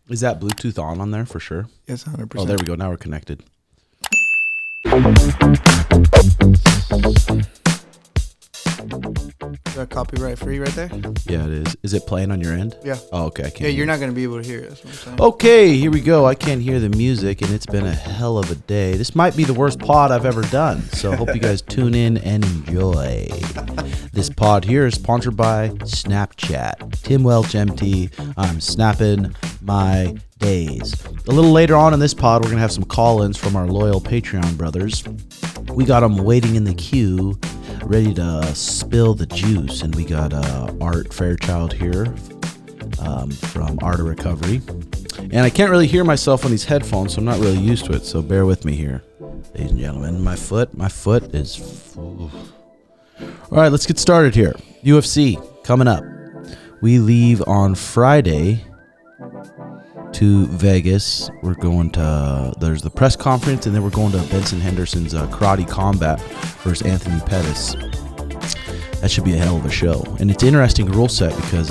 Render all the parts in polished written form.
Is that Bluetooth on there for sure? Yes, 100%. Oh, there we go. Now we're connected. Is that copyright free right there? Yeah, it is. Is it playing on your end? Yeah. Oh, okay. I can't Yeah, you're hear. not going to be able to hear it. That's what I'm saying. Okay, here we go. I can't hear the music, and it's been a hell of a day. This might be the worst pod I've ever done, so I hope you guys tune in and enjoy. This pod here is sponsored by Snapchat. Tim Welch, MT. I'm snapping my days. A little later on in this pod, we're going to have some call-ins from our loyal Patreon brothers. We got them waiting in the queue, ready to spill the juice, and we got Art Fairchild here from Art of Recovery. And I can't really hear myself on these headphones, so I'm not really used to it, so bear with me here, ladies and gentlemen. My foot is... All right, let's get started here. UFC coming up. We leave on Friday to Vegas. We're going to, there's the press conference, and then we're going to Benson Henderson's Karate Combat versus Anthony Pettis. That should be a hell of a show. And it's an interesting rule set because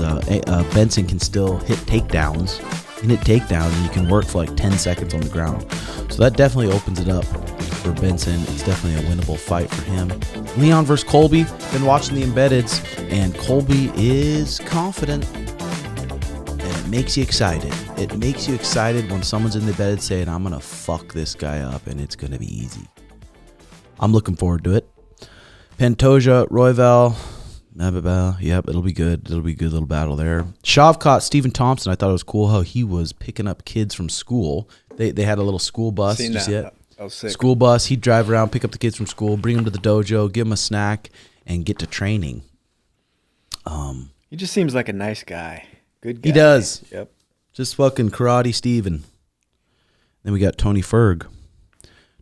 Benson can still hit takedowns. You can hit takedowns, and you can work for like 10 seconds on the ground. So that definitely opens it up for Benson. It's definitely a winnable fight for him. Leon versus Colby. Been watching the embeddeds, and Colby is confident. And it makes you excited. It makes you excited when someone's in the bed saying, I'm going to fuck this guy up, and it's going to be easy. I'm looking forward to it. Pantoja, Royval, yep, it'll be good. It'll be a good little battle there. Shav caught Stephen Thompson. I thought it was cool how he was picking up kids from school. They had a little school bus. Did you see it? That was sick. School bus. He'd drive around, pick up the kids from school, bring them to the dojo, give them a snack, and get to training. He just seems like a nice guy. Good guy. He does. Yep. Just fucking karate Steven. Then we got Tony Ferg.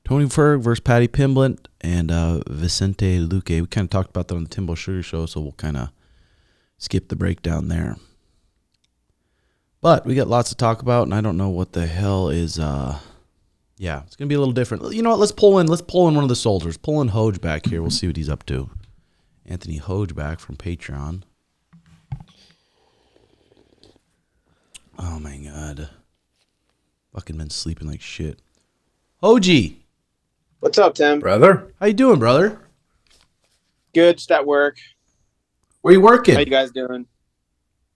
Tony Ferg versus Patty Pimblett and Vicente Luque. We kind of talked about that on the Timbo Sugar Show, so we'll kind of skip the breakdown there. But we got lots to talk about, and I don't know what the hell is. Yeah, it's gonna be a little different. You know what? Let's pull in one of the soldiers. Pull in Hodgeback here. We'll see what he's up to. Anthony Hodgeback from Patreon. Oh my god, fucking been sleeping like shit. Hoji. What's up, Tim? Brother? How you doing, brother? Good, just at work. Where you working? How you guys doing?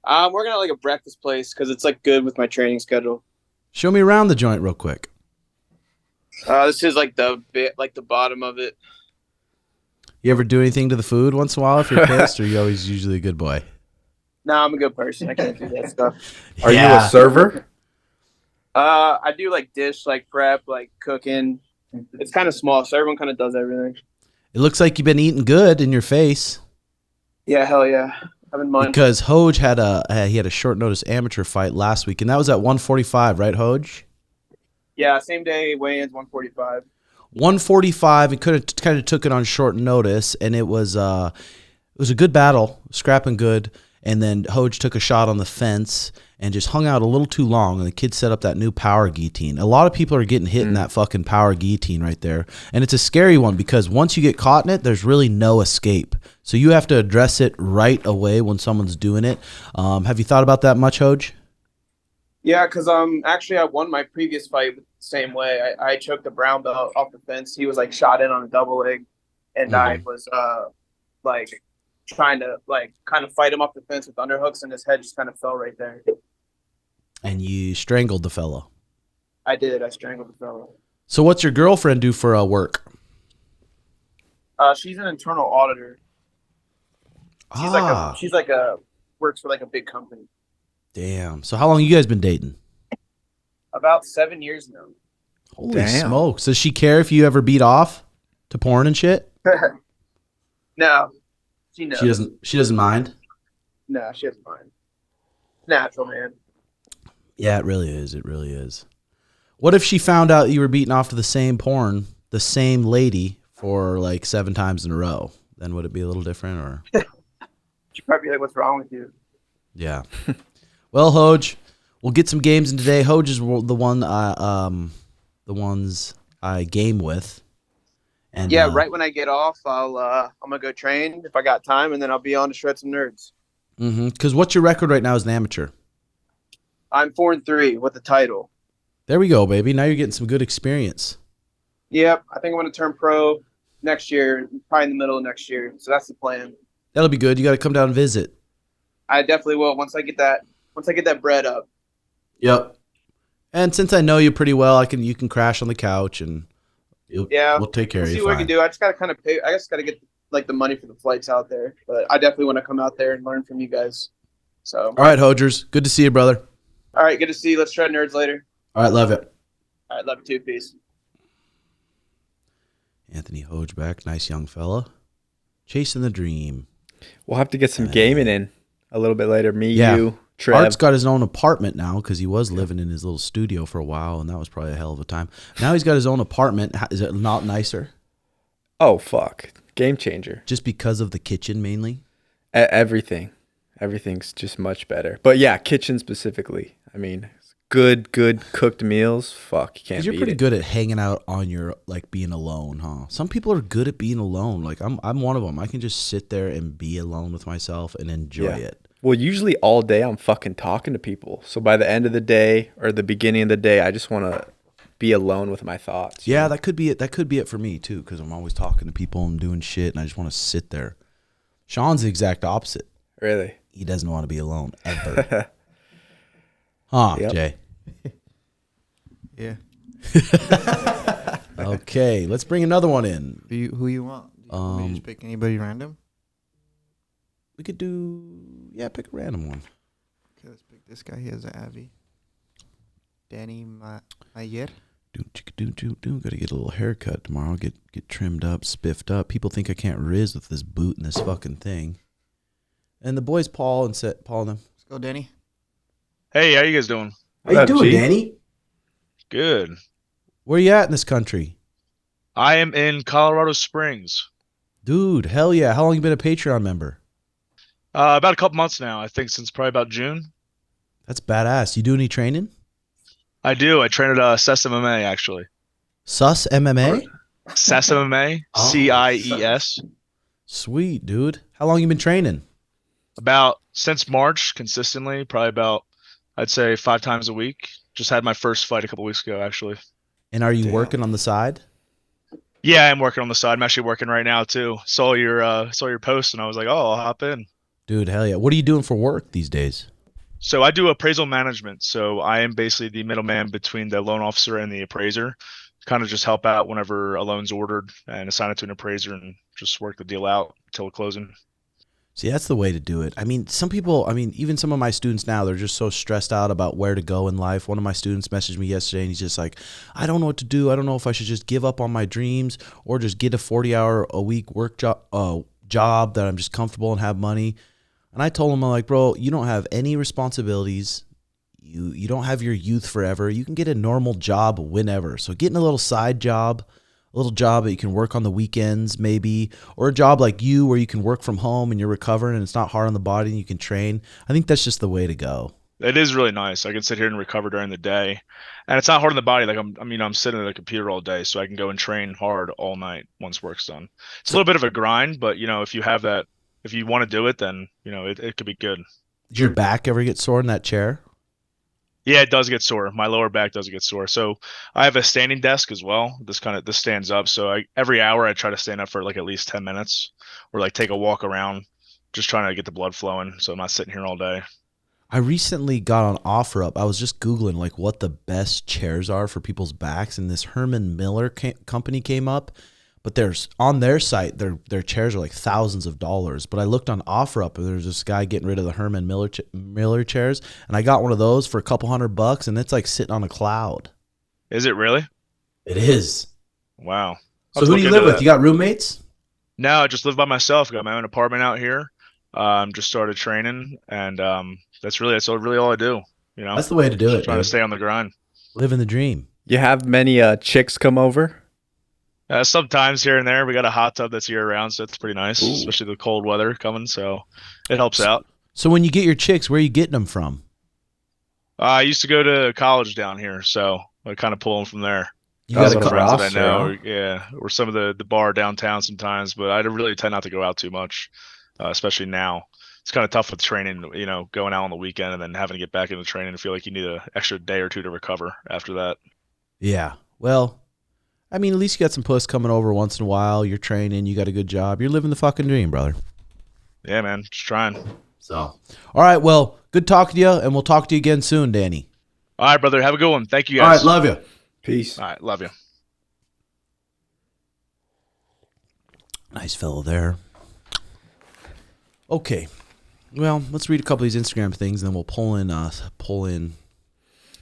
I'm working at like a breakfast place because it's like good with my training schedule. Show me around the joint real quick. This is like the bottom of it. You ever do anything to the food once in a while if you're pissed, or you always usually a good boy? No, I'm a good person. I can't do that stuff. Are you a server? I do like dish, like prep, like cooking. It's kind of small, so everyone kind of does everything. It looks like you've been eating good in your face. Yeah, hell yeah. I've been mindful. Because Hoj had a short notice amateur fight last week, and that was at 145, right, Hoj? Yeah, same day weigh-ins 145. 145, and kind of took it on short notice, and it was a good battle, scrapping good. And then Hoj took a shot on the fence and just hung out a little too long. And the kid set up that new power guillotine. A lot of people are getting hit in that fucking power guillotine right there. And it's a scary one because once you get caught in it, there's really no escape. So you have to address it right away when someone's doing it. Have you thought about that much, Hoj? Yeah, because actually I won my previous fight the same way. I choked the brown belt off the fence. He was like shot in on a double leg, and I was like trying to like kind of fight him off the fence with underhooks, and his head just kind of fell right there. And you strangled the fellow. I did. I strangled the fellow. So what's your girlfriend do for work? She's an internal auditor. She's like a works for like a big company. Damn. So how long you guys been dating? About 7 years now. Holy smokes. Does she care if you ever beat off to porn and shit? No. She knows. She doesn't mind? No, she doesn't mind. Natural, man. Yeah, it really is. It really is. What if she found out you were beating off to the same porn, the same lady, for like 7 times in a row? Then would it be a little different, or? She'd probably be like, "What's wrong with you?" Yeah. Well, Hoj, we'll get some games in today. Hoj is the ones I game with. And yeah, right when I get off, I'm gonna go train if I got time, and then I'll be on to shred some nerds. Because what's your record right now as an amateur? I'm 4-3 with the title. There we go, baby. Now you're getting some good experience. Yep, I think I'm going to turn pro next year, probably in the middle of next year. So that's the plan. That'll be good. You got to come down and visit. I definitely will once I get that bread up. Yep. And since I know you pretty well, you can crash on the couch and we'll take care of you. See what I can do. I just got to kind of pay. I just got to get like the money for the flights out there. But I definitely want to come out there and learn from you guys. So. All right, Hodgers. Good to see you, brother. All right, good to see you. Let's try nerds later. All right, love it. All right, love you too. Peace. Anthony Hodgeback, nice young fella. Chasing the dream. We'll have to get some gaming in a little bit later. You, Trev. Art's got his own apartment now because he was living in his little studio for a while, and that was probably a hell of a time. Now he's got his own apartment. Is it not nicer? Oh, fuck. Game changer. Just because of the kitchen mainly? Everything. Everything's just much better. But yeah, kitchen specifically. I mean, good cooked meals. Fuck, you can't beat it. You're pretty good at hanging out on your, like, being alone, huh? Some people are good at being alone. Like, I'm one of them. I can just sit there and be alone with myself and enjoy it. Well, usually all day I'm fucking talking to people. So by the end of the day or the beginning of the day, I just want to be alone with my thoughts. Yeah, that could be it. That could be it for me, too, because I'm always talking to people and doing shit, and I just want to sit there. Sean's the exact opposite. Really? He doesn't want to be alone, ever. Huh, Yep. Jay? Yeah. Okay, let's bring another one in. Who you want? Do you want me to just pick anybody random? We could pick a random one. Okay, let's pick this guy. He has an Avi. Danny Mayer. Gotta get a little haircut tomorrow. Get trimmed up, spiffed up. People think I can't Rizz with this boot and this fucking thing. And the boys, Paul and them. Let's go, Danny. Hey, how you guys doing? How you doing, Danny? Good. Where you at in this country? I am in Colorado Springs. Dude, hell yeah. How long you been a Patreon member? About a couple months now. I think since probably about June. That's badass. You do any training? I do. I train at CES MMA, actually. Sus MMA? CES MMA. CIES. Sweet, dude. How long you been training? About since March, consistently. Probably about, I'd say, 5 times a week. Just had my first fight a couple weeks ago, actually. And are you working on the side? Yeah, I'm working on the side. I'm actually working right now, too. Saw your post, and I was like, oh, I'll hop in. Dude, hell yeah. What are you doing for work these days? So I do appraisal management. So I am basically the middleman between the loan officer and the appraiser. Kind of just help out whenever a loan's ordered and assign it to an appraiser and just work the deal out until closing. See, that's the way to do it. I mean, some people, even some of my students now, they're just so stressed out about where to go in life. One of my students messaged me yesterday, and he's just like, I don't know what to do. I don't know if I should just give up on my dreams or just get a 40-hour-a-week work job that I'm just comfortable and have money. And I told him, I'm like, bro, you don't have any responsibilities. You don't have your youth forever. You can get a normal job whenever. So getting a little side job, a little job that you can work on the weekends maybe, or a job like you where you can work from home and you're recovering and it's not hard on the body and you can train. I think that's just the way to go. It is really nice. I can sit here and recover during the day, and it's not hard on the body. Like I'm sitting at a computer all day, so I can go and train hard all night once work's done. It's a little bit of a grind, but if you have that, if you want to do it, then it could be good. Did your back ever get sore in that chair? Yeah, it does get sore. My lower back does get sore. So I have a standing desk as well. This stands up. So every hour I try to stand up for like at least 10 minutes or like take a walk around, just trying to get the blood flowing. So I'm not sitting here all day. I recently got on OfferUp. I was just Googling like what the best chairs are for people's backs. And this Herman Miller company came up. But there's on their site, their chairs are like thousands of dollars. But I looked on OfferUp, and there's this guy getting rid of the Herman Miller chairs, and I got one of those for a couple $100, and it's like sitting on a cloud. Is it really? It is. Wow. So who do you live with? You got roommates? No, I just live by myself. Got my own apartment out here. Just started training, and that's really all I do. That's the way to do it. Trying to stay on the grind. Living the dream. You have many chicks come over? Sometimes here and there. We got a hot tub that's year round, so it's pretty nice, especially the cold weather coming. So it helps out. So when you get your chicks, where are you getting them from? I used to go to college down here, so I kind of pull them from there. You got some a friends roster, that I know, yeah, or some of the bar downtown sometimes, but I really tend not to go out too much, especially now. it's kind of tough with training, going out on the weekend and then having to get back into training and feel like you need an extra day or two to recover after that. Yeah. Well, I mean, at least you got some puss coming over once in a while. You're training. You got a good job. You're living the fucking dream, brother. Yeah, man. Just trying. So, all right. Well, good talking to you, and we'll talk to you again soon, Danny. All right, brother. Have a good one. Thank you, All guys. right. Love you. Peace. All right. Love you. Nice fellow there. Okay. Well, let's read a couple of these Instagram things, and then we'll pull in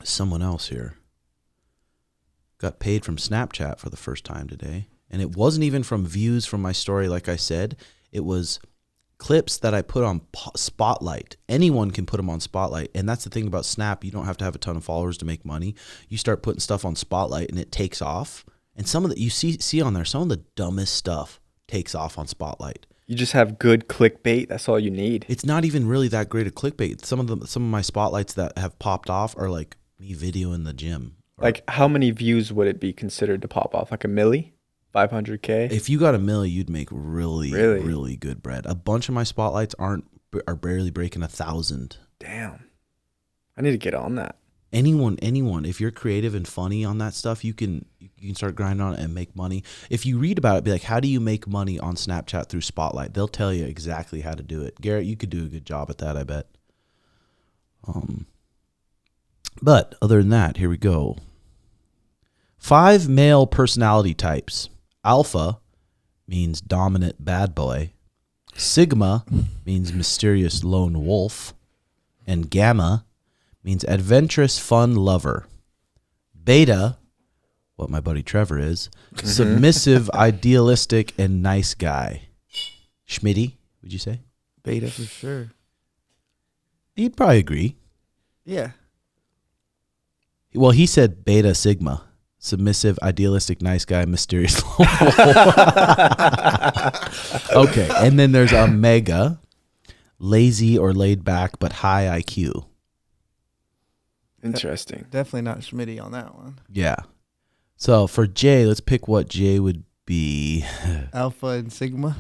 someone else here. Got paid from Snapchat for the first time today. And it wasn't even from views from my story, like I said. It was clips that I put on Spotlight. Anyone can put them on Spotlight. And that's the thing about Snap. You don't have to have a ton of followers to make money. You start putting stuff on Spotlight and it takes off. And some of the, you see on there, some of the dumbest stuff takes off on Spotlight. You just have good clickbait. That's all you need. It's not even really that great a clickbait. Some of my Spotlights that have popped off are like me video in the gym. Like, how many views would it be considered to pop off? Like a milli? 500K? If you got a milli, you'd make really good bread. A bunch of my Spotlights are barely breaking 1,000. Damn. I need to get on that. Anyone, if you're creative and funny on that stuff, you can start grinding on it and make money. If you read about it, be like, how do you make money on Snapchat through Spotlight? They'll tell you exactly how to do it. Garrett, you could do a good job at that, I bet. But other than that, here we go. 5 male personality types. Alpha means dominant bad boy. Sigma means mysterious lone wolf. And Gamma means adventurous fun lover. Beta, what my buddy Trevor is, submissive, idealistic, and nice guy. Schmitty, would you say? Beta for sure. He'd probably agree. Yeah. Well, he said beta sigma. Submissive, idealistic, nice guy, mysterious. Okay, and then there's Omega, lazy or laid back, but high IQ. Interesting. Definitely not Schmitty on that one. Yeah. So for Jay, let's pick what Jay would be. Alpha and Sigma.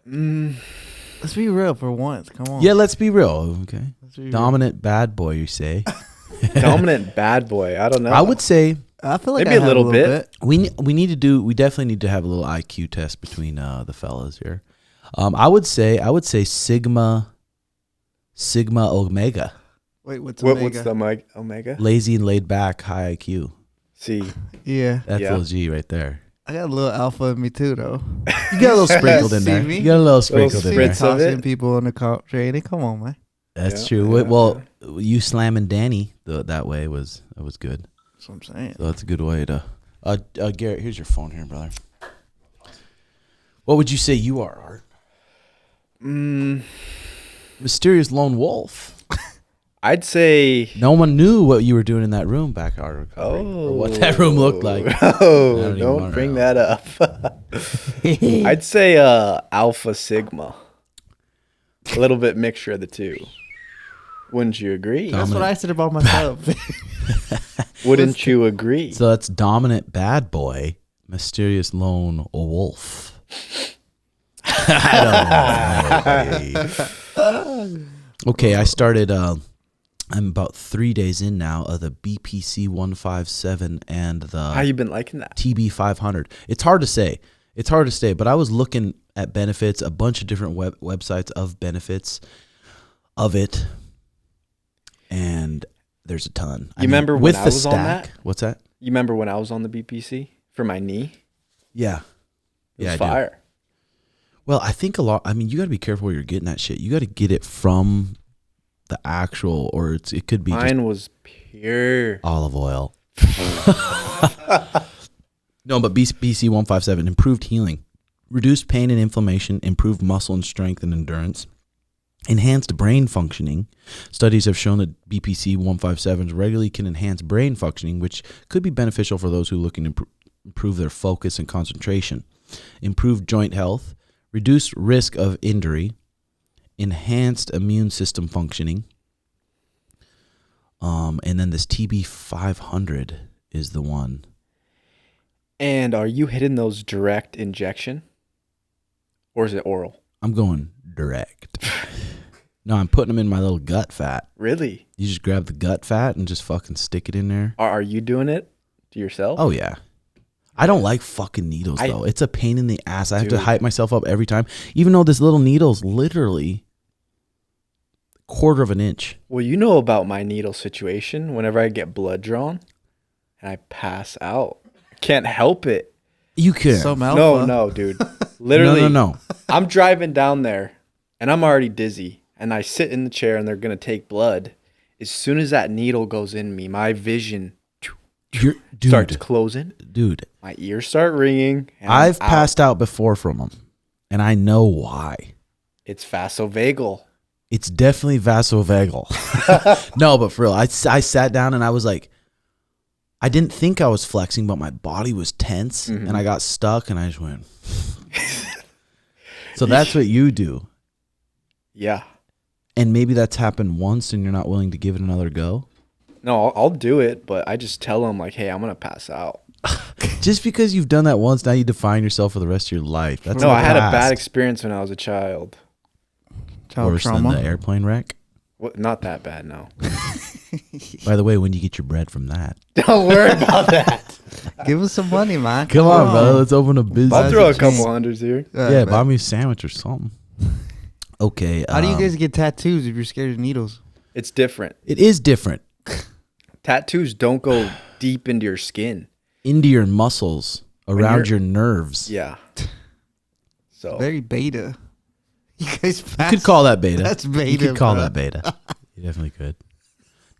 Let's be real for once. Come on. Yeah, let's be real. Okay. Let's be real. Dominant bad boy, you say? Dominant bad boy. I don't know. I would say I feel like maybe I have a little bit. we definitely need to have a little IQ test between the fellas here. I would say Sigma Omega. Wait, what's What's Omega? the Omega? Lazy and laid back, high IQ. C. Yeah. That's Yeah. little G right there. I got a little alpha in me too, though. You got a little sprinkled in See there. me? You got a little sprinkled in See there. me spritz of tossing it? people on the comp training. Come on, man. That's Yeah, true. yeah, Well, you slamming Danny that way was good. That's what I'm saying. So that's a good way to. Garrett, here's your phone here, brother. What would you say you are, Art? Mysterious lone wolf. I'd say. No one knew what you were doing in that room back at our recovery, or what that room looked like. Oh, even don't wanna bring know. that up. I'd say Alpha Sigma. A little bit mixture of the two. Wouldn't you agree? That's what I said about myself. Wouldn't you agree? So that's dominant bad boy, mysterious lone wolf. I don't know. Okay, I started. I'm about 3 days in now of the BPC 157 and the How you been liking that? TB 500. It's hard to say. But I was looking at benefits, a bunch of different websites of benefits of it, and there's a ton. You remember when I was on that? What's that? You remember when I was on the BPC for my knee? Yeah. It was I do. fire. Well, I think a lot. I mean, you got to be careful where you're getting that shit. You got to get it from the actual, or it could be Mine was pure. olive oil. No, but BC 157, improved healing, reduced pain and inflammation, improved muscle and strength and endurance, enhanced brain functioning. Studies have shown that BPC 157s regularly can enhance brain functioning, which could be beneficial for those who are looking to improve their focus and concentration. Improved joint health, reduced risk of injury, enhanced immune system functioning. And then this TB 500 is the one. And are you hitting those direct injection? Or is it oral? I'm going direct. No, I'm putting them in my little gut fat. Really? You just grab the gut fat and just fucking stick it in there. Are you doing it to yourself? Oh, yeah. I don't like fucking needles, though. It's a pain in the ass. I have to hype myself up every time. Even though this little needle's literally a quarter of an inch. Well, you know about my needle situation. Whenever I get blood drawn and I pass out, I can't help it. You can. Some alpha. No, dude. Literally. No. I'm driving down there and I'm already dizzy. And I sit in the chair and they're going to take blood. As soon as that needle goes in me, my vision starts closing. Dude. My ears start ringing. I've passed out before from them. And I know why. It's vasovagal. It's definitely vasovagal. No, but for real, I sat down and I was like, I didn't think I was flexing, but my body was tense and I got stuck and I just went. So that's what you do. Yeah. And maybe that's happened once and you're not willing to give it another go? No, I'll do it, but I just tell them, like, hey, I'm going to pass out. Just because you've done that once, now you define yourself for the rest of your life. That's I had a bad experience when I was a child. Child Worse trauma. than the airplane wreck? What? Not that bad, no. By the way, when do you get your bread from that? Don't worry about that. Give us some money, man. Come on, brother. Let's open a business. I'll throw a couple hundreds here. Yeah, buy me a sandwich or something. Okay. How do you guys get tattoos if you're scared of needles? It's different. It is different. Tattoos don't go deep into your skin. Into your muscles, around your nerves. Yeah. So Very beta. You guys You could call that beta. That's beta. You could call bro. that beta. You definitely could.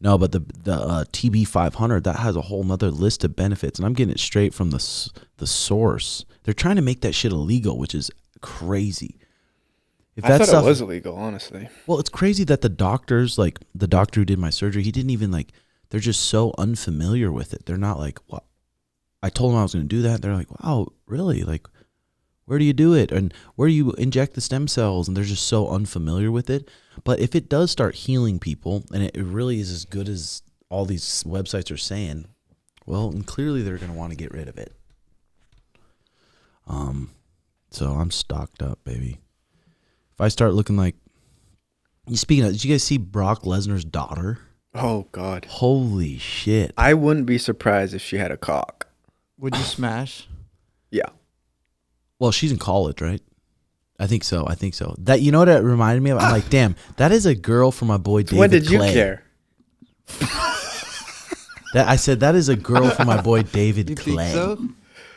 No, but the TB 500, that has a whole nother list of benefits, and I'm getting it straight from the source. They're trying to make that shit illegal, which is crazy. If I thought it was illegal, honestly. Well, it's crazy that the doctors, like the doctor who did my surgery, he didn't even they're just so unfamiliar with it. They're not like, what? I told them I was going to do that. They're like, wow, really? Like, where do you do it? And where do you inject the stem cells? And they're just so unfamiliar with it. But if it does start healing people, and it really is as good as all these websites are saying, well, and clearly they're going to want to get rid of it. So I'm stocked up, baby. If I start looking like, speaking of, did you guys see Brock Lesnar's daughter? Oh, God. Holy shit. I wouldn't be surprised if she had a cock. Would you smash? Yeah. Well, she's in college, right? I think so. That, you know what it reminded me of? I'm like, damn, that is a girl for my boy David When did Clay. you care? I said, that is a girl for my boy David You Clay. think so?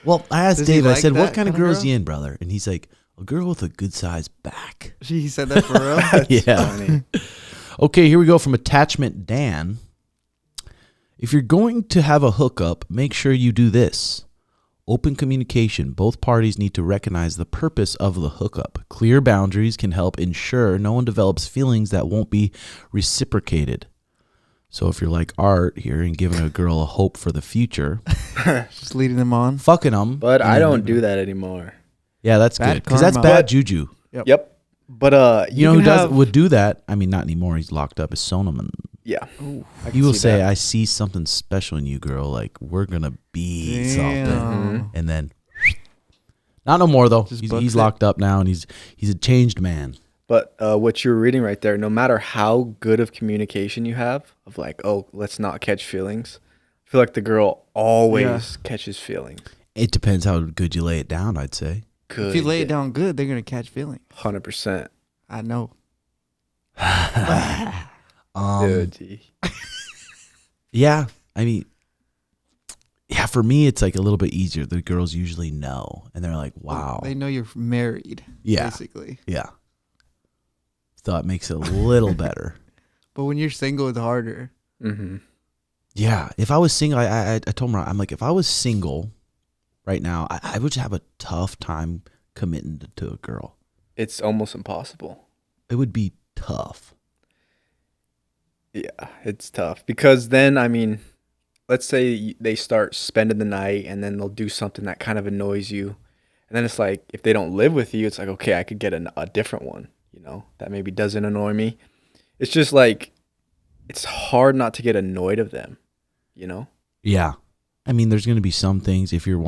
Well, I asked Does he David, I like said, what that kind of kind of girl is he girl? in, brother? And he's like, a girl with a good sized back. He said that for real? Yeah. Funny. Okay, here we go from Attachment Dan. If you're going to have a hookup, make sure you do this. Open communication. Both parties need to recognize the purpose of the hookup. Clear boundaries can help ensure no one develops feelings that won't be reciprocated. So if you're like Art here and giving a girl a hope for the future, Just leading them on. fucking them. But I don't do that anymore. Yeah, that's Bad good. Because that's karma. bad juju. Yep. But You know who can would do that? I mean, not anymore. He's locked up. Is Sonoman. Yeah. I He can will see say, that. I see something special in you, girl. Like, we're going to be Damn. something. And then, not no more, though. Just He's books it. locked up now, and he's a changed man. But what you're reading right there, no matter how good of communication you have, of like, oh, let's not catch feelings, I feel like the girl always catches feelings. It depends how good you lay it down, I'd say. Good. If you lay it down good, they're going to catch feeling. 100%. I know. Dude, gee. Yeah, I mean, yeah, for me, it's like a little bit easier. The girls usually know, and they're like, wow. They know you're married, Yeah. basically. Yeah. So it makes it a little better. But when you're single, it's harder. Mm-hmm. Yeah. If I was single, I told her, I'm like, if I was single right now, I would have a tough time committing to a girl. It's almost impossible. It would be tough. Yeah, it's tough because then, I mean, let's say they start spending the night and then they'll do something that kind of annoys you. And then it's like, if they don't live with you, it's like, okay, I could get a different one, you know, that maybe doesn't annoy me. It's just like, it's hard not to get annoyed of them, you know? Yeah. I mean, there's going to be some things if you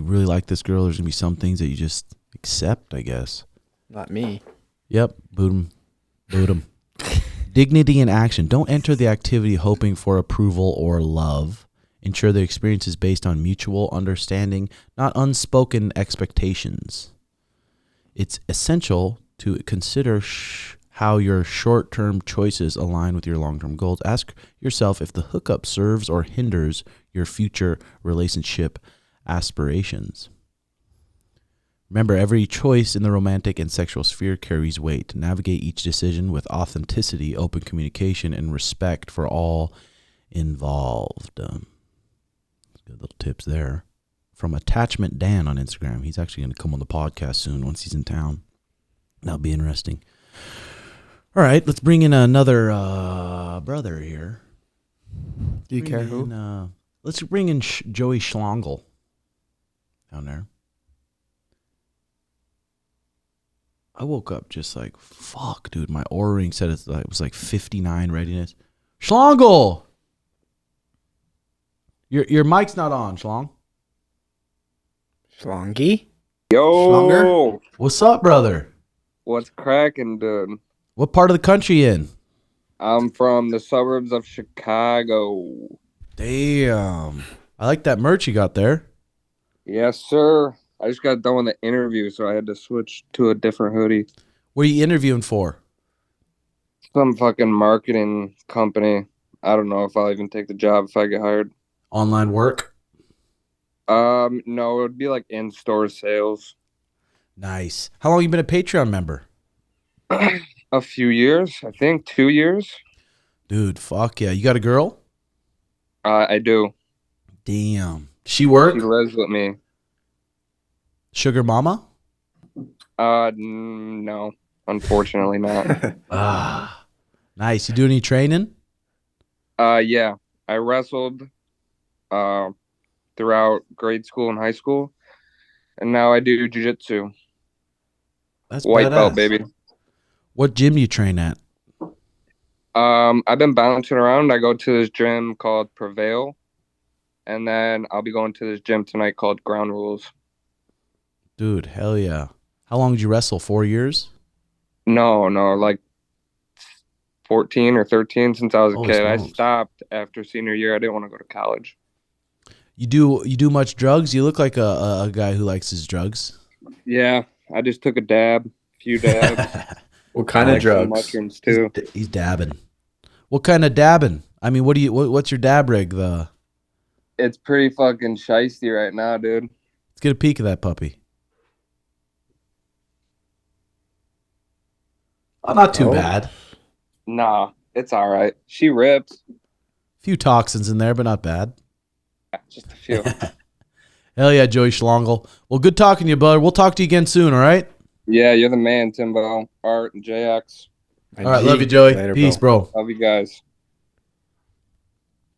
really like this girl, there's going to be some things that you just accept, I guess. Not me. Yep. Boot 'em. Dignity in action. Don't enter the activity hoping for approval or love. Ensure the experience is based on mutual understanding, not unspoken expectations. It's essential to consider how your short-term choices align with your long-term goals. Ask yourself if the hookup serves or hinders your future relationship aspirations. Remember, every choice in the romantic and sexual sphere carries weight. Navigate each decision with authenticity, open communication, and respect for all involved. Good little tips there. From Attachment Dan on Instagram. He's actually going to come on the podcast soon once he's in town. That'll be interesting. All right, let's bring in another brother here. Do you care who? Let's bring in Joey Schlongel down there. I woke up just like, fuck, dude. My Oura ring said it was like 59 readiness. Schlongel! Your mic's not on, Schlong. Schlongy? Yo, Schlonger? What's up, brother? what's cracking, dude? What part of the country you in? I'm from the suburbs of Chicago. Damn. I like that merch you got there. Yes, sir. I just got done with the interview, so I had to switch to a different hoodie. What are you interviewing for? Some fucking marketing company. I don't know if I'll even take the job if I get hired. Online work? No, it would be like in-store sales. Nice. How long you been a Patreon member? A few years, I think 2 years. Dude, fuck yeah. You got a girl? I do. Damn. She work? She lives with me. Sugar mama? No, unfortunately not. Nice. You do any training? Yeah, I wrestled throughout grade school and high school, and now I do jiu-jitsu. That's White badass. belt, baby. What gym do you train at? I've been bouncing around. I go to this gym called Prevail, and then I'll be going to this gym tonight called Ground Rules. Dude, hell yeah. How long did you wrestle? 4 years? No, like 14 or 13 since I was a Holy kid. I smokes. stopped after senior year. I didn't want to go to college. You do much drugs? You look like a guy who likes his drugs. Yeah, I just took a few dabs. What kind I of like some drugs? mushrooms too. He's dabbing. What kind of dabbing? I mean, what's your dab rig? It's pretty fucking shiesty right now, dude. Let's get a peek of that puppy. Oh, not too bad. Nah, it's all right. She rips. Few toxins in there, but not bad. Just a few. Hell yeah, Joey Schlongel. Well, good talking to you, bud. We'll talk to you again soon, all right? Yeah, you're the man, Timbo. Art and JX. All right, love you, Joey. Later, Peace, bro. Love you guys.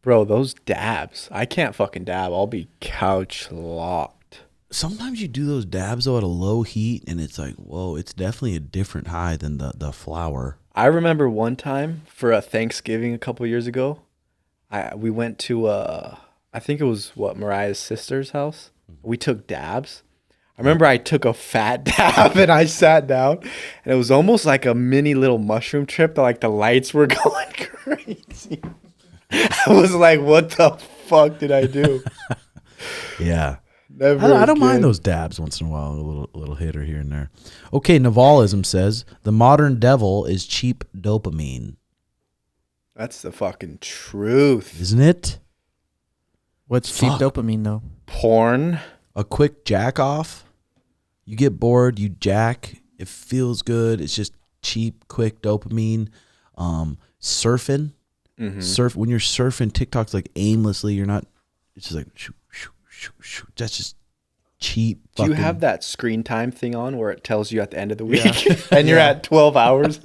Bro, those dabs. I can't fucking dab. I'll be couch locked. Sometimes you do those dabs, though, at a low heat, and it's like, whoa, it's definitely a different high than the flower. I remember one time for a Thanksgiving a couple years ago, we went to I think it was Mariah's sister's house. We took dabs. I remember I took a fat dab and I sat down, and it was almost like a mini little mushroom trip. That like the lights were going crazy. I was like, "What the fuck did I do?" Yeah. Never I don't mind again. those dabs once in a while, a little hitter here and there. Okay, Navalism says, the modern devil is cheap dopamine. That's the fucking truth. Isn't it? What's cheap Fuck. dopamine though? Porn. A quick jack off. You get bored, you jack. It feels good. It's just cheap, quick dopamine. Surfing. Mm-hmm. Surf when you're surfing TikTok's like aimlessly. You're not. It's just like shoo, shoo, shoo, shoo. That's just cheap. Do you fucking- have that screen time thing on where it tells you at the end of the week and you're at 12 hours?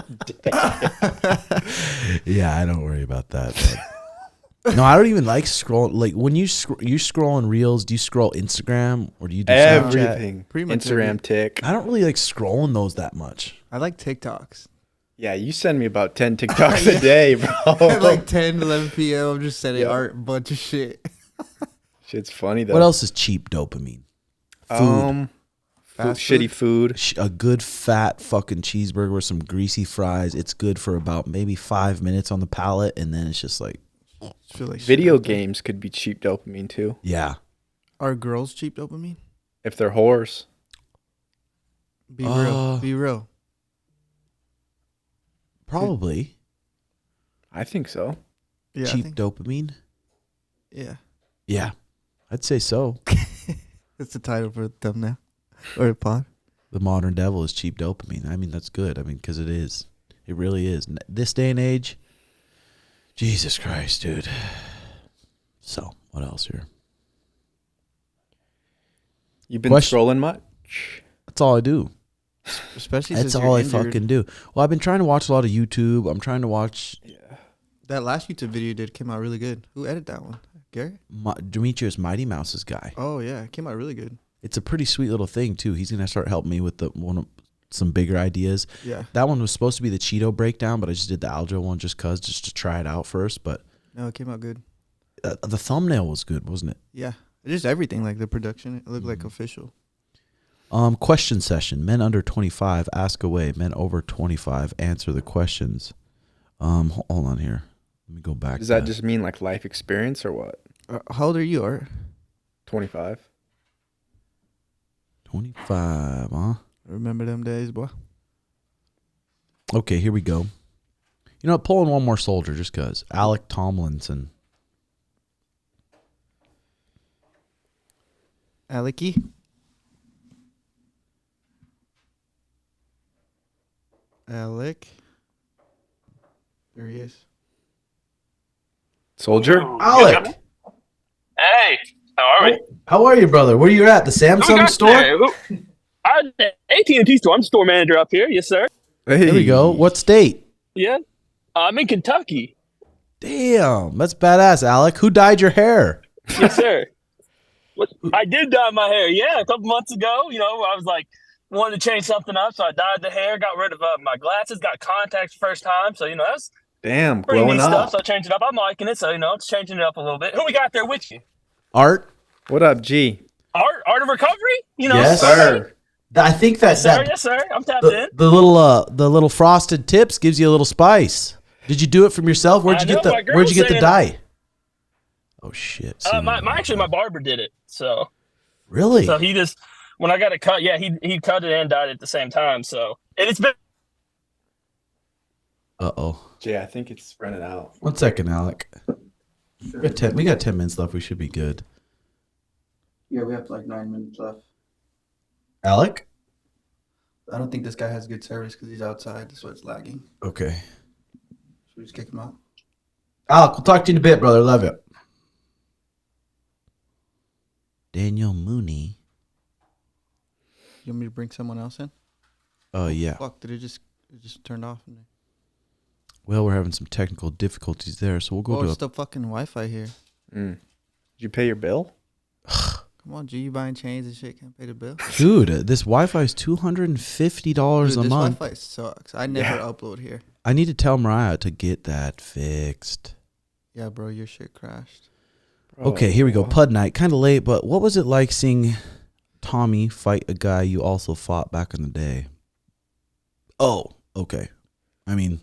Yeah, I don't worry about that. But. No, I don't even like scroll. Like when you scroll on Reels, do you scroll Instagram or do you do Snapchat? Everything. Pretty much Instagram tick. I don't really like scrolling those that much. I like TikToks. Yeah, you send me about 10 TikToks a day, bro. At like 10, 11 p.m. I'm just sending Yeah. Art a bunch of shit. Shit's funny though. What else is cheap dopamine? Food. Fast shitty food. A good fat fucking cheeseburger with some greasy fries. It's good for about maybe 5 minutes on the palate, and then it's just like, Feel like Video shit. games could be cheap dopamine too, yeah. Are girls cheap dopamine? if they're whores. Be real. Be real. Probably. I think so. Yeah. I Cheap think- dopamine. Yeah. Yeah, I'd say so. That's the title for the thumbnail or the pod. The modern devil is cheap dopamine. I mean, that's good. I mean, because it is. It really is. This day and age, Jesus Christ, dude. So, what else here? You've been Question- scrolling much? That's all I do. Especially That's since all I you're injured. fucking do. Well, I've been trying to watch a lot of YouTube. I'm trying to watch That last YouTube video you did came out really good. Who edited that one? Gary? Demetrius Mighty Mouse's guy. Oh yeah, it came out really good. It's a pretty sweet little thing too. He's gonna start helping me with some bigger ideas. Yeah. That one was supposed to be the Cheeto breakdown, but I just did the Aljo one just to try it out first. But No, it came out good. the thumbnail was good, wasn't it? Yeah. Just everything, like the production, it looked like official. Question session. Men under 25 ask away. Men over 25 answer the questions. Hold on here. Let me go back. Does that just mean like life experience or what? How old are you, Art? 25. 25? Huh? Remember them days, boy? Okay, here we go. You know what? Pull in one more soldier just cause. Alec Tomlinson. Alecky? Alec? There he is. Soldier? Alec, Hey, how are we? how are you, brother? Where you at? The Samsung store? I'm the AT&T store. I'm store manager up here. Yes, sir. Hey. There we go. What state? Yeah. I'm in Kentucky. Damn, that's badass, Alec. Who dyed your hair? Yes, sir. I did dye my hair. Yeah, a couple months ago. You know, I was like, wanted to change something up, so I dyed the hair, got rid of my glasses, got contacts first time. So, you know, that's Damn, pretty glowing neat stuff. up. So I changed it up. I'm liking it. So, you know, it's changing it up a little bit. Who we got there with you? Art? What up, G? Art of Recovery? You know, Yes, Sir. I think that, Yes, sir. Yes, sir. I'm tapped in. the little frosted tips gives you a little spice. Did you do it from yourself? Where'd I you get know, my the Where'd you get the girl's dye? Oh shit! Actually, my barber did it. So. Really? So he just, when I got it cut, yeah, he cut it and dyed it at the same time. So and it's been. Uh-oh. Jay, I think it's running out. 1 second, Alec. We got 10 minutes left. We should be good. Yeah, we have like 9 minutes left. Alec? I don't think this guy has good service because he's outside. That's why it's lagging. Okay. Should we just kick him out? Alec, we'll talk to you in a bit, brother. Love you. Daniel Mooney. You want me to bring someone else in? Oh, yeah. Fuck, it just turned off? Well, we're having some technical difficulties there, so we'll go Oh, to it's a... the fucking Wi-Fi here. Did you pay your bill? Come on, G, you buying chains and shit, can't pay the bill. Dude, this Wi-Fi is $250 Dude, a this month. Wi-Fi sucks. I never upload here. I need to tell Mariah to get that fixed. Yeah, bro, your shit crashed. Okay, here we go. Pud night. Kind of late, but what was it like seeing Tommy fight a guy you also fought back in the day? Oh, okay. I mean,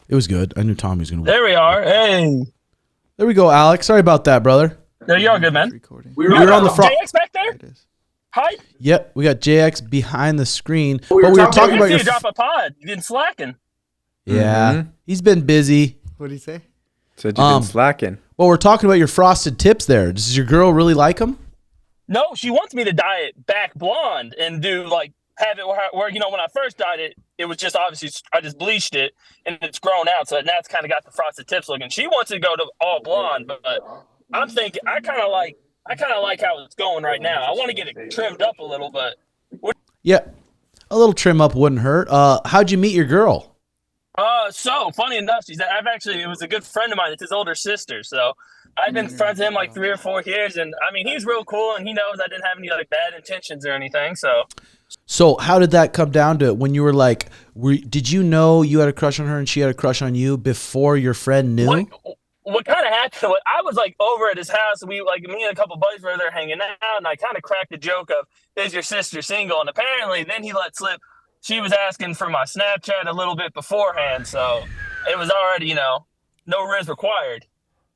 it was good. I knew Tommy was going to win. There we are. Hey, There we go, Alex. Sorry about that, brother. there you are, good man. Recording. We were on the front. JX back there. It is. Hi. Yep, we got JX behind the screen. But we were talking about you your... drop a pod. You didn't slacking. Yeah, Mhm. he's been busy. What did he say? Said you've been slacking. Well, we're talking about your frosted tips there. Does your girl really like them? No, she wants me to dye it back blonde and do like have it where you know when I first dyed it, it was just obviously I just bleached it and it's grown out, so now it's kind of got the frosted tips looking. She wants to go to all blonde, but I'm thinking I kind of like how it's going right now. I want to get it trimmed up a little, but Yeah, a little trim up wouldn't hurt. How'd you meet your girl? so funny enough, it was a good friend of mine. It's his older sister, so I've been friends with him like 3 or 4 years, and I mean he's real cool, and he knows I didn't have any like bad intentions or anything. So how did that come down to it when you were like, did you know you had a crush on her and she had a crush on you before your friend knew? what kind of happened, I was like over at his house. Me and a couple buddies were there hanging out, and I kind of cracked a joke of, "Is your sister single?" And apparently, then he let slip she was asking for my Snapchat a little bit beforehand, so it was already, no Rizz required.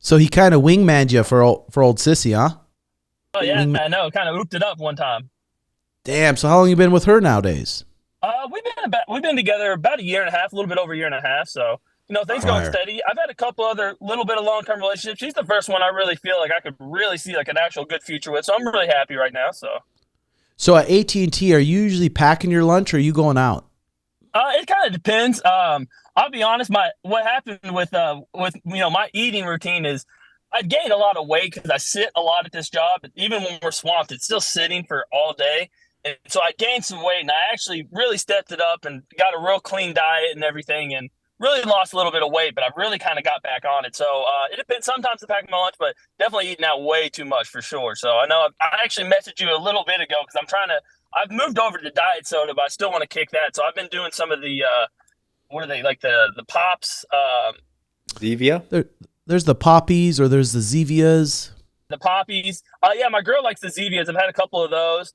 So he kind of wingmaned you for old sissy, huh? Oh yeah, I know. Kind of ooped it up one time. Damn. So how long you been with her nowadays? We've been together about a year and a half, a little bit over a year and a half. So things going steady. I've had a couple other little bit of long-term relationships. She's the first one I really feel like I could really see like an actual good future with. So I'm really happy right now. So at AT&T, are you usually packing your lunch or are you going out? It kind of depends. I'll be honest. What happened with my eating routine is I gained a lot of weight because I sit a lot at this job. Even when we're swamped, it's still sitting for all day. And so I gained some weight, and I actually really stepped it up and got a real clean diet and everything, and really lost a little bit of weight, but I really kind of got back on it. So it depends sometimes to pack my lunch, but definitely eating out way too much for sure. So I know I actually messaged you a little bit ago because I've moved over to diet soda, but I still want to kick that. So I've been doing some of the, what are they, like the Pops? Zevia? There's the Poppies or there's the Zevias. The Poppies. Yeah, my girl likes the Zevias. I've had a couple of those.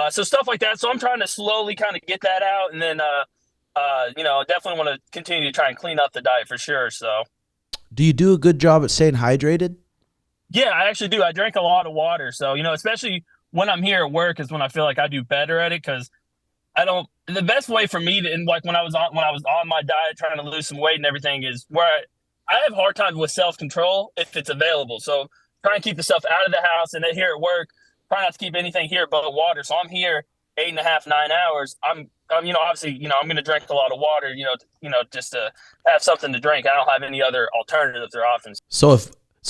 So stuff like that. So I'm trying to slowly kind of get that out. And then, definitely want to continue to try and clean up the diet for sure. So, do you do a good job at staying hydrated? Yeah, I actually do. I drink a lot of water. So, especially when I'm here at work is when I feel like I do better at it. Cause the best way for me to, and like when I was on my diet, trying to lose some weight and everything is where I have a hard time with self-control if it's available. So try and keep the stuff out of the house, and then here at work, try not to keep anything here but water. So I'm here 8.5, 9 hours. I'm obviously, I'm going to drink a lot of water, just to have something to drink. I don't have any other alternatives or options. So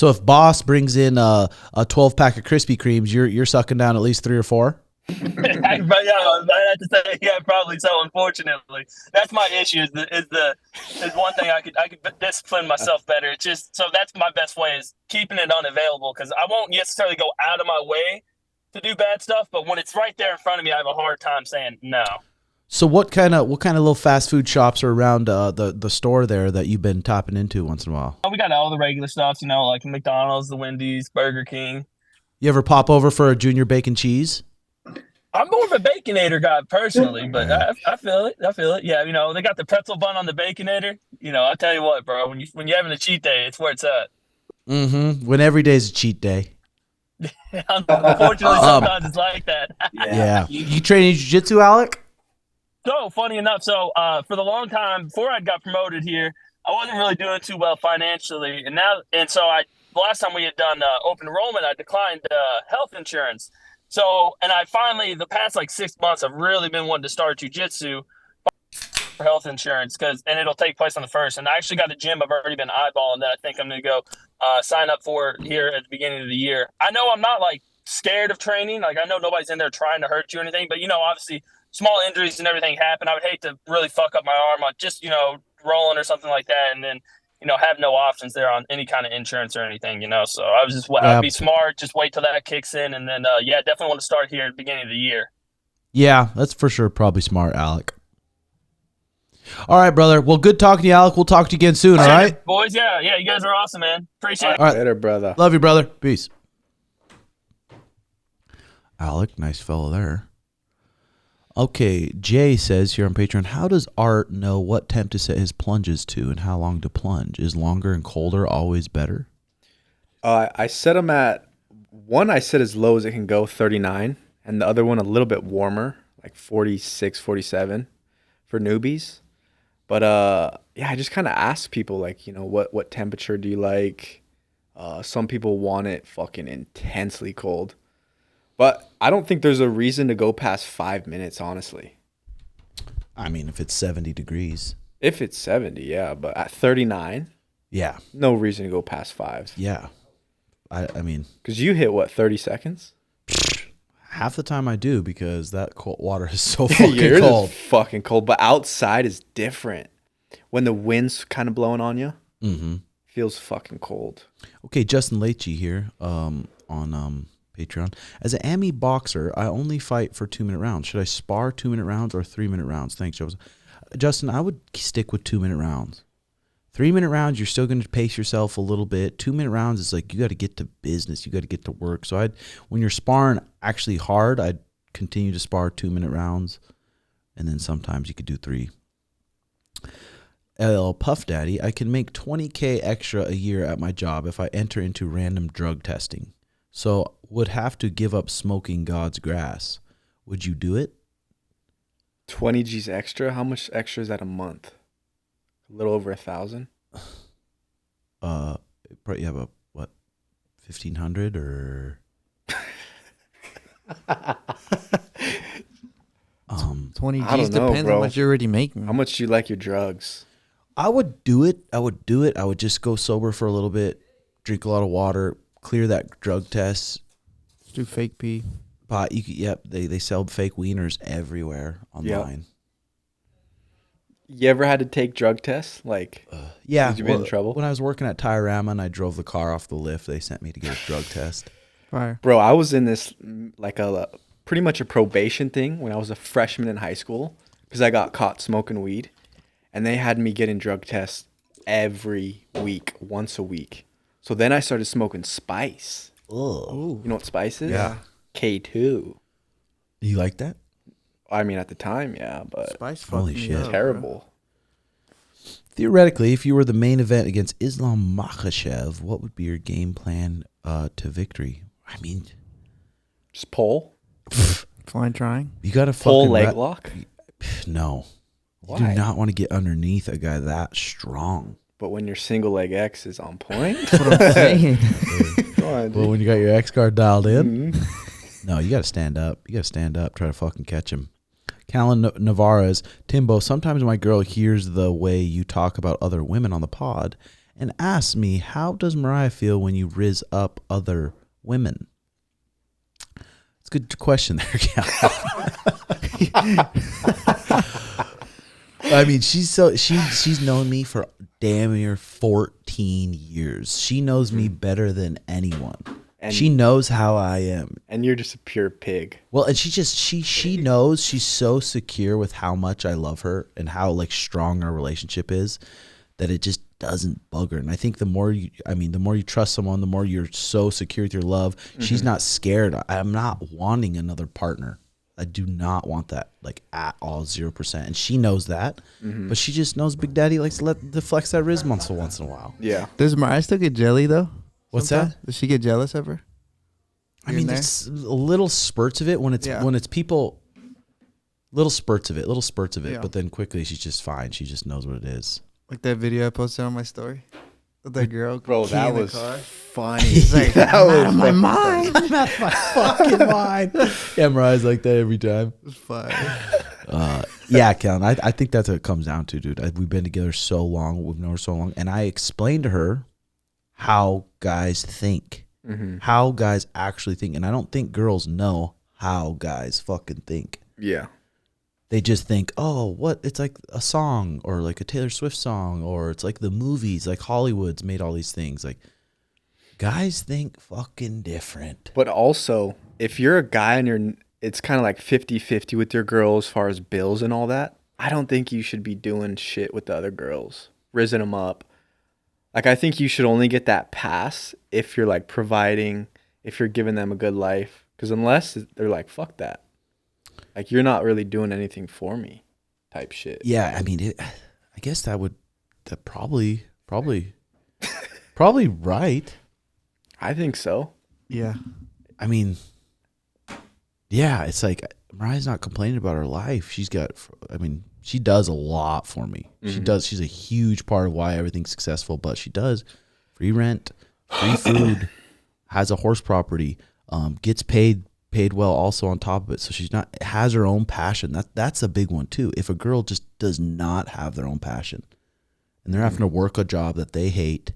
if Boss brings in a 12-pack of Krispy Kremes, you're sucking down at least 3 or 4? But yeah, I have to say, yeah, probably so. Unfortunately, that's my issue. Is one thing I could discipline myself better. It's just so that's my best way is keeping it unavailable because I won't necessarily go out of my way to do bad stuff, but when it's right there in front of me, I have a hard time saying no. So what kind of little fast food shops are around the store there that you've been tapping into once in a while? We got all the regular stuff, like McDonald's, the Wendy's, Burger King. You ever pop over for a junior bacon cheese? I'm more of a Baconator guy personally, but I feel it. Yeah, they got the pretzel bun on the Baconator. I'll tell you what, bro, when you're having a cheat day, it's where it's at. Mm-hmm. When every day's a cheat day. Unfortunately, sometimes it's like that. Yeah. You training jiu-jitsu, Alec? So, funny enough, for the long time, before I got promoted here, I wasn't really doing too well financially. The last time we had done open enrollment, I declined health insurance. So, and I finally, the past 6 months, I've really been wanting to start jiu-jitsu for health insurance and it'll take place on the 1st. And I actually got a gym I've already been eyeballing that I think I'm going to go sign up for here at the beginning of the year. I know I'm not scared of training. I know nobody's in there trying to hurt you or anything, but obviously small injuries and everything happen. I would hate to really fuck up my arm on just, rolling or something like that. And then, have no options there on any kind of insurance or anything, So I'd be smart, just wait till that kicks in. And then, definitely want to start here at the beginning of the year. Yeah, that's for sure. Probably smart, Alec. All right, brother. Well, good talking to you, Alec. We'll talk to you again soon, all right? Boys, yeah, you guys are awesome, man. Appreciate it. All right. Later, brother. Love you, brother. Peace. Alec, nice fellow there. Okay, Jay says here on Patreon, how does Art know what temp to set his plunges to and how long to plunge? Is longer and colder always better? I set them at one. I set as low as it can go, 39, and the other one a little bit warmer, 46, 47 for newbies. But I just kind of ask people what temperature do you like? Some people want it fucking intensely cold. But I don't think there's a reason to go past 5 minutes, honestly. I mean, if it's 70 degrees. If it's 70, yeah. But at 39, yeah, no reason to go past 5. Yeah. I mean. Because you hit, 30 seconds? Half the time I do because that cold water is so fucking Yours cold. Is fucking cold. But outside is different. When the wind's kind of blowing on you, feels fucking cold. Okay, Justin Leachy here on Patreon. As an AMI boxer, I only fight for 2-minute rounds. Should I spar 2-minute rounds or 3-minute rounds? Thanks, Joseph. Justin, I would stick with 2-minute rounds. 3-minute rounds, you're still going to pace yourself a little bit. 2-minute rounds is like you got to get to business. You got to get to work. So when you're sparring actually hard, I'd continue to spar 2-minute rounds, and then sometimes you could do 3. LL Puff Daddy, I can make $20K extra a year at my job if I enter into random drug testing. So would have to give up smoking God's grass. Would you do it? 20 G's extra? How much extra is that a month? A little over 1,000? Probably have a, what, 1,500 or... 20 I G's don't know, depends bro. on what you're already making. How much do you like your drugs? I would do it. I would just go sober for a little bit, drink a lot of water, clear that drug test. Do fake pee. But they sell fake wieners everywhere online. You ever had to take drug tests? Like, Yeah. did you get in trouble? When I was working at Tyrama and I drove the car off the lift, they sent me to get a drug test. Fire. Bro, I was in this like a pretty much a probation thing when I was a freshman in high school because I got caught smoking weed, and they had me getting drug tests every week, once a week. So then I started smoking spice. Oh, You know what spice is? Yeah. K2. you like that? I mean, at the time, yeah, but Spice Holy fucked me shit. up, bro. terrible. Theoretically, if you were the main event against Islam Makhachev, what would be your game plan to victory? I mean, Just pull Fine trying. you got to pull fucking leg lock. No. You Why? do not want to get underneath a guy that strong. But when your single leg X is on point, That's what I'm saying. come on, Well, dude. when you got your X card dialed in, Mhm. no, you got to stand up. You got to stand up, try to fucking catch him. Callan Navarez, Timbo, sometimes my girl hears the way you talk about other women on the pod and asks me, how does Mariah feel when you rizz up other women? It's a good question there, Callan. I mean, she's known me for damn near 14 years. She knows me better than anyone. And She knows how I am. and you're just a pure pig. Well, and she knows she's so secure with how much I love her and how like strong our relationship is that it just doesn't bug her. And I think the more you trust someone, the more you're so secure with your love. She's not scared. I'm not wanting another partner. I do not want that, like at all, 0%. And she knows that, but she just knows Big Daddy likes to flex that Rizz muscle once in a while. Yeah. Does Mariah still get jelly though? What's Sometimes? that? Does she get jealous ever? I Here mean, and there? there's little spurts of it when it's people. Little spurts of it. Yeah. But then quickly she's just fine. She just knows what it is. Like that video I posted on my story with that girl. Bro, that keying the was car. funny. He's like, that I'm was out of my fucking mind. I'm out of my fucking mind. Yeah, Mariah's like that every time. It was fire. Yeah, Kellen, I think that's what it comes down to, dude. We've been together so long. We've known her so long. And I explained to her how guys think. How guys actually think. And I don't think girls know how guys fucking think. Yeah. They just think, oh, what? It's like a song or like a Taylor Swift song or it's like the movies, like Hollywood's made all these things. Like guys think fucking different. But also, if you're a guy and it's kind of like 50-50 with your girl as far as bills and all that, I don't think you should be doing shit with the other girls, rizzing them up. Like, I think you should only get that pass if you're like providing, if you're giving them a good life. Because unless they're like, fuck that. Like, you're not really doing anything for me type shit. Yeah, I mean, I guess that probably right. I think so. Yeah. I mean, yeah, it's like Mariah's not complaining about her life. She does a lot for me. She's a huge part of why everything's successful, but she does free rent, free food, has a horse property, gets paid well also on top of it. So has her own passion. That's a big one too. If a girl just does not have their own passion and they're having to work a job that they hate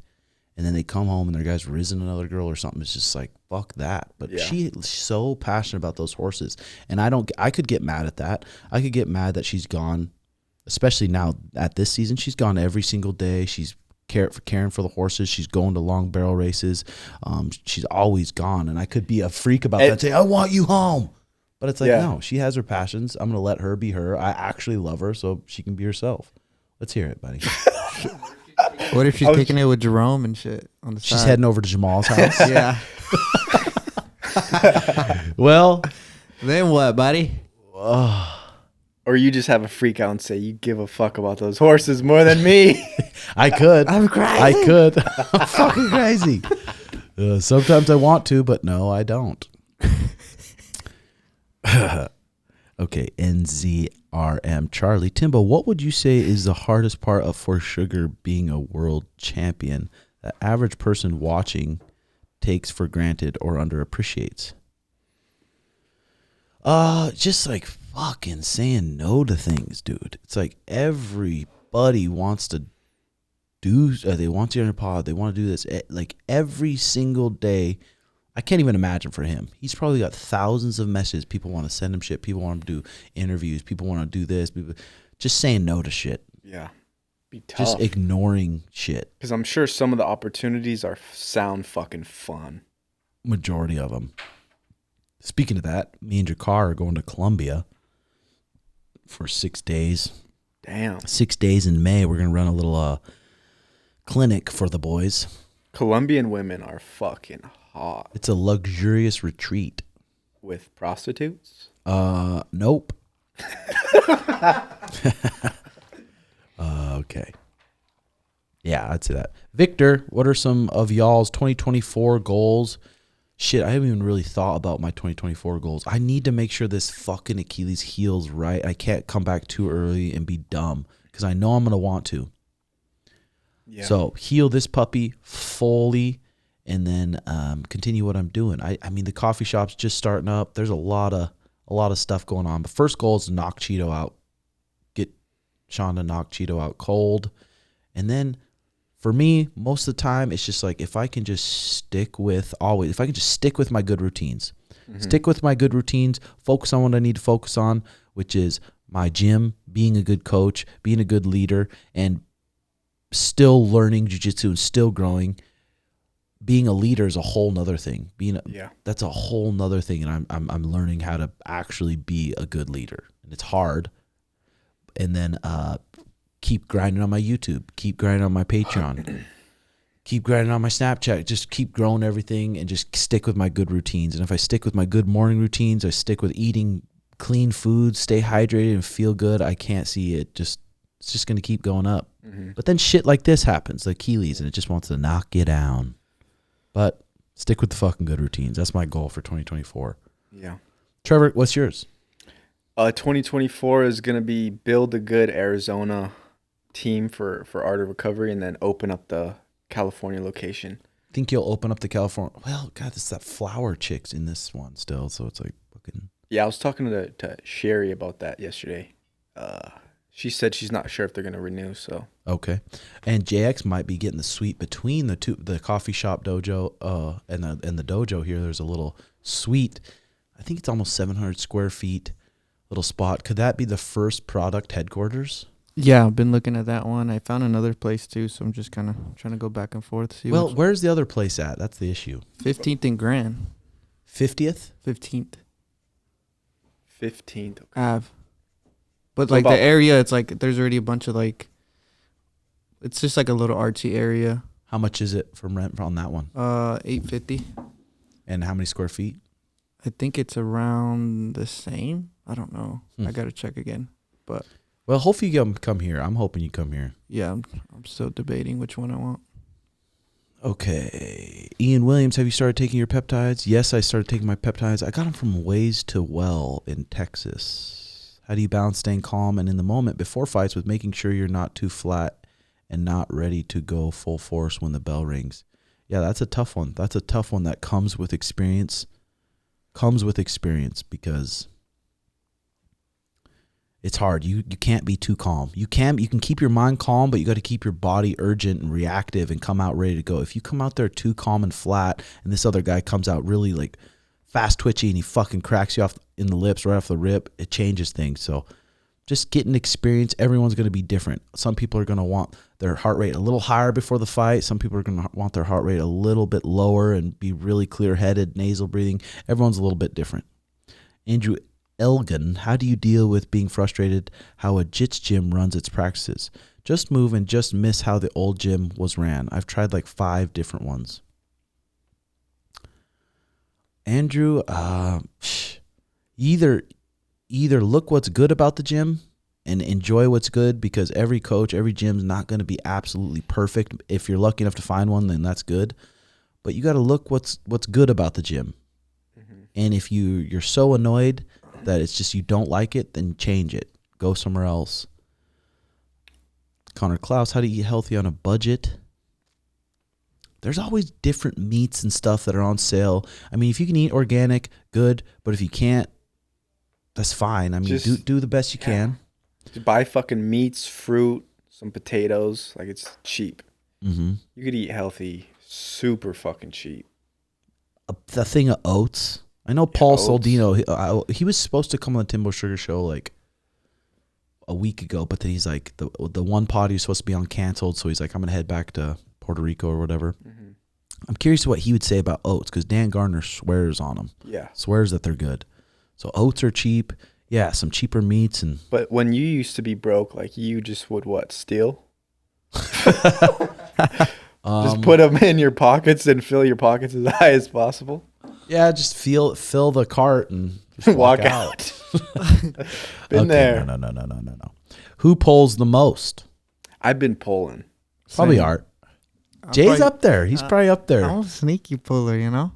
and then they come home and their guy's risen another girl or something, it's just like, fuck that. But she's so passionate about those horses. And I could get mad at that. I could get mad that she's gone, especially now at this season. She's gone every single day. She's caring for the horses. She's going to long barrel races. She's always gone. And I could be a freak about that. Say, I want you home. But it's like, no, she has her passions. I'm going to let her be her. I actually love her so she can be herself. Let's hear it, buddy. What if she's kicking it with Jerome and shit on the side? She's heading over to Jamal's house. Yeah. Well, Then what, buddy? Or you just have a freak out and say, you give a fuck about those horses more than me. I could. I'm crazy. I could. I'm fucking crazy. Sometimes I want to, but no, I don't. Okay, NZRM Charlie. Timbo, what would you say is the hardest part of For Sugar being a world champion that average person watching takes for granted or underappreciates? Just like fucking saying no to things, dude. It's like everybody wants to do, they want to enter pod, they want to do this. Like every single day, I can't even imagine for him. He's probably got thousands of messages. People want to send him shit. People want him to do interviews. People want to do this. Just saying no to shit. Yeah. Be tough. Just ignoring shit. Because I'm sure some of the opportunities sound fucking fun. Majority of them. Speaking of that, me and Jakar are going to Colombia for 6 days. Damn. 6 days in May. We're going to run a little clinic for the boys. Colombian women are fucking hot. It's a luxurious retreat. With prostitutes? Nope. Okay. Yeah, I'd say that. Victor, what are some of y'all's 2024 goals? Shit, I haven't even really thought about my 2024 goals. I need to make sure this fucking Achilles heals right. I can't come back too early and be dumb because I know I'm going to want to. Yeah. So heal this puppy fully and then continue what I'm doing. I mean, the coffee shop's just starting up. There's a lot of stuff going on. But first goal is to knock Cheeto out. Get Sean to knock Cheeto out cold. And then for me, most of the time, it's just like if I can just stick with my good routines. Mm-hmm. Stick with my good routines, focus on what I need to focus on, which is my gym, being a good coach, being a good leader, and still learning jiu-jitsu and still growing. Being a leader is a whole nother thing. That's a whole nother thing, and I'm learning how to actually be a good leader, and it's hard. And then keep grinding on my YouTube, keep grinding on my Patreon, keep grinding on my Snapchat, just keep growing everything and just stick with my good routines. And if I stick with my good morning routines, I stick with eating clean food, stay hydrated and feel good, I can't see it. It's just going to keep going up. Mm-hmm. But then shit like this happens, like Achilles, and it just wants to knock you down. But stick with the fucking good routines. That's my goal for 2024. Yeah. Trevor, what's yours? 2024 is going to be build a good Arizona team for Art of Recovery and then open up the California location. Think you'll open up the California? Well, God, it's that flower chick's in this one still, so it's like fucking. Yeah, I was talking to Sherry about that yesterday. She said she's not sure if they're gonna renew. So okay, and JX might be getting the suite between the coffee shop dojo and the dojo here. There's a little suite. I think it's almost 700 square feet. Little spot. Could that be the first product headquarters? Yeah, I've been looking at that one. I found another place too, so I'm just kind of trying to go back and forth. See. Well, where's the other place at? That's the issue. 15th and Grand. 50th? 15th. 15th. Okay. Ave. But like the area, it's like there's already a bunch of like. It's just like a little artsy area. How much is it from rent on that one? $850. And how many square feet? I think it's around the same. I don't know. I gotta check again, but. Well, hopefully you come here. I'm hoping you come here. Yeah, I'm still debating which one I want. Okay. Ian Williams, have you started taking your peptides? Yes, I started taking my peptides. I got them from Ways to Well in Texas. How do you balance staying calm and in the moment before fights with making sure you're not too flat and not ready to go full force when the bell rings? Yeah, that's a tough one. That's a tough one that comes with experience. Because it's hard. You can't be too calm. You can keep your mind calm, but you got to keep your body urgent and reactive and come out ready to go. If you come out there too calm and flat, and this other guy comes out really like fast twitchy and he fucking cracks you off in the lips right off the rip, it changes things. So just getting experience. Everyone's going to be different. Some people are going to want their heart rate a little higher before the fight. Some people are going to want their heart rate a little bit lower and be really clear-headed, nasal breathing. Everyone's a little bit different. Andrew Elgin, how do you deal with being frustrated how a jits gym runs its practices? Just move and just miss how the old gym was ran. I've tried like 5 different ones. Andrew, either look what's good about the gym and enjoy what's good, because every coach, every gym's not going to be absolutely perfect. If you're lucky enough to find one, then that's good. But you got to look what's good about the gym. Mm-hmm. And if you're so annoyed that it's just you don't like it, then change it. Go somewhere else. Connor Klaus, how to eat healthy on a budget. There's always different meats and stuff that are on sale. I mean, if you can eat organic, good. But if you can't, that's fine. I mean, just, do the best you can. Just buy fucking meats, fruit, some potatoes. Like, it's cheap. Mm-hmm. You could eat healthy, super fucking cheap. The thing of oats. I know Paul Soldino, he was supposed to come on the Timbo Sugar Show like a week ago, but then he's like, the one pod he was supposed to be on canceled, so he's like, I'm going to head back to Puerto Rico or whatever. Mm-hmm. I'm curious what he would say about oats, because Dan Gardner swears on them. Yeah. Swears that they're good. So oats are cheap. Yeah, some cheaper meats. But when you used to be broke, like, you just would what, steal? Just put them in your pockets and fill your pockets as high as possible? Yeah, just fill the cart and just walk out. Been there. No. Who pulls the most? I've been pulling. Probably Same. Art. Jay's up there. He's probably up there. I'm a sneaky puller, you know?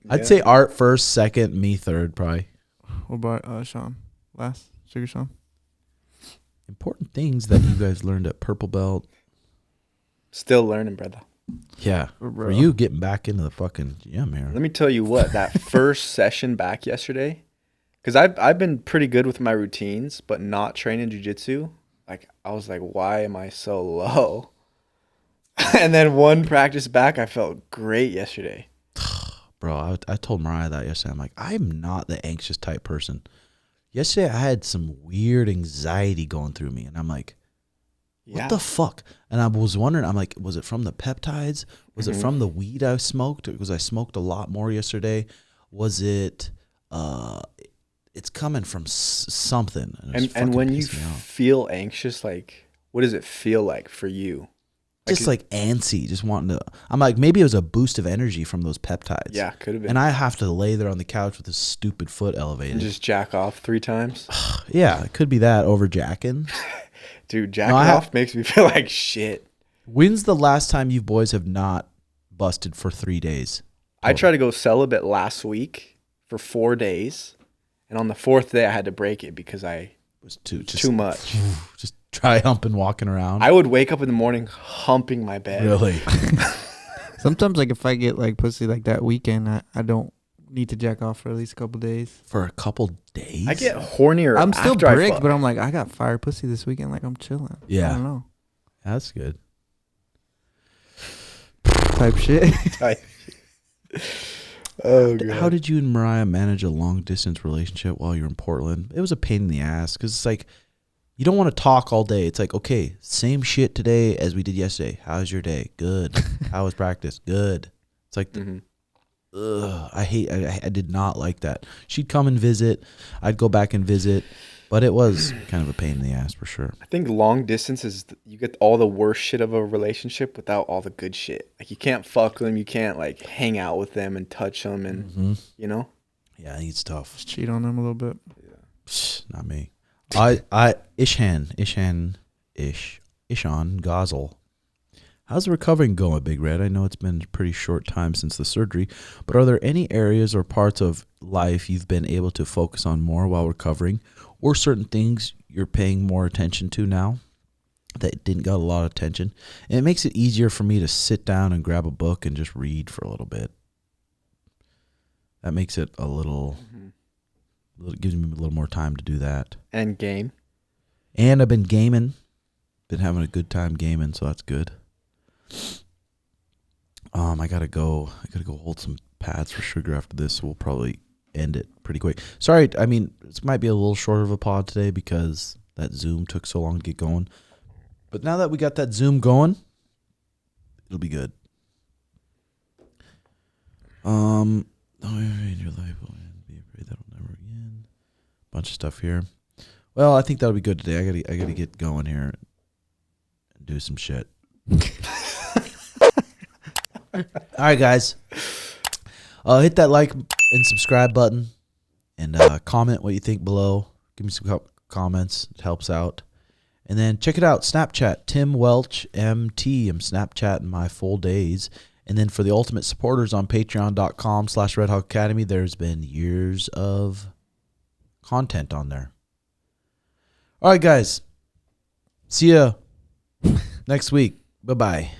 I'd say Art first, second, me third, probably. What about Sean? Last? Sugar Sean? Important things that you guys learned at Purple Belt. Still learning, brother. Yeah. For you getting back into the fucking gym here. Let me tell you what, that first session back yesterday, because I've been pretty good with my routines, but not training jiu-jitsu. Like, I was like, why am I so low? And then one practice back, I felt great yesterday. Bro, I told Mariah that yesterday. I'm like, I'm not the anxious type person. Yesterday, I had some weird anxiety going through me. And I'm like, what the fuck? And I was wondering, I'm like, was it from the peptides? Was it from the weed I smoked? Because I smoked a lot more yesterday. Was it, it's coming from something. And when you feel anxious, like, what does it feel like for you? Just like antsy, just wanting to. I'm like, maybe it was a boost of energy from those peptides. Yeah, could have been. And I have to lay there on the couch with this stupid foot elevated. And just jack off 3 times? Yeah, it could be that over jacking. Dude, jacking off makes me feel like shit. When's the last time you boys have not busted for 3 days? I tried to go celibate last week for 4 days. And on the 4th day, I had to break it because it was too much. Just try humping, walking around. I would wake up in the morning humping my bed. Really? Sometimes, like, if I get, like, pussy like that weekend, I don't need to jack off for at least a couple days. For a couple days? I get hornier. I'm still bricked, but I'm like, I got fire pussy this weekend. Like, I'm chilling. Yeah. I don't know. That's good. Type shit. Oh, God. How did you and Mariah manage a long-distance relationship while you were in Portland? It was a pain in the ass because it's like, you don't want to talk all day. It's like, okay, same shit today as we did yesterday. How's your day? Good. How was practice? Good. It's like, I did not like that. She'd come and visit. I'd go back and visit. But it was kind of a pain in the ass for sure. I think long distance is, you get all the worst shit of a relationship without all the good shit. Like, you can't fuck them. You can't, like, hang out with them and touch them and, you know? Yeah, it's tough. Just cheat on them a little bit. Yeah. Not me. Ishan Gosel. How's the recovering going, Big Red? I know it's been a pretty short time since the surgery, but are there any areas or parts of life you've been able to focus on more while recovering, or certain things you're paying more attention to now that didn't get a lot of attention? And it makes it easier for me to sit down and grab a book and just read for a little bit. That makes it a little gives me a little more time to do that. And game. And I've been gaming. Been having a good time gaming, so that's good. I gotta go hold some pads for Sugar after this, so we'll probably end it pretty quick. Sorry, I mean, this might be a little shorter of a pod today because that Zoom took so long to get going. But now that we got that Zoom going, it'll be good. In your life, be afraid that'll never again. Bunch of stuff here. Well, I think that'll be good today. I gotta get going here. do some shit. All right, guys. Hit that like and subscribe button, and comment what you think below. Give me some comments. It helps out. And then check it out, Snapchat, Tim Welch MT. I'm Snapchatting my full days. And then for the ultimate supporters on patreon.com/RedHawk Academy, there's been years of content on there. All right, guys. See ya next week. Bye-bye.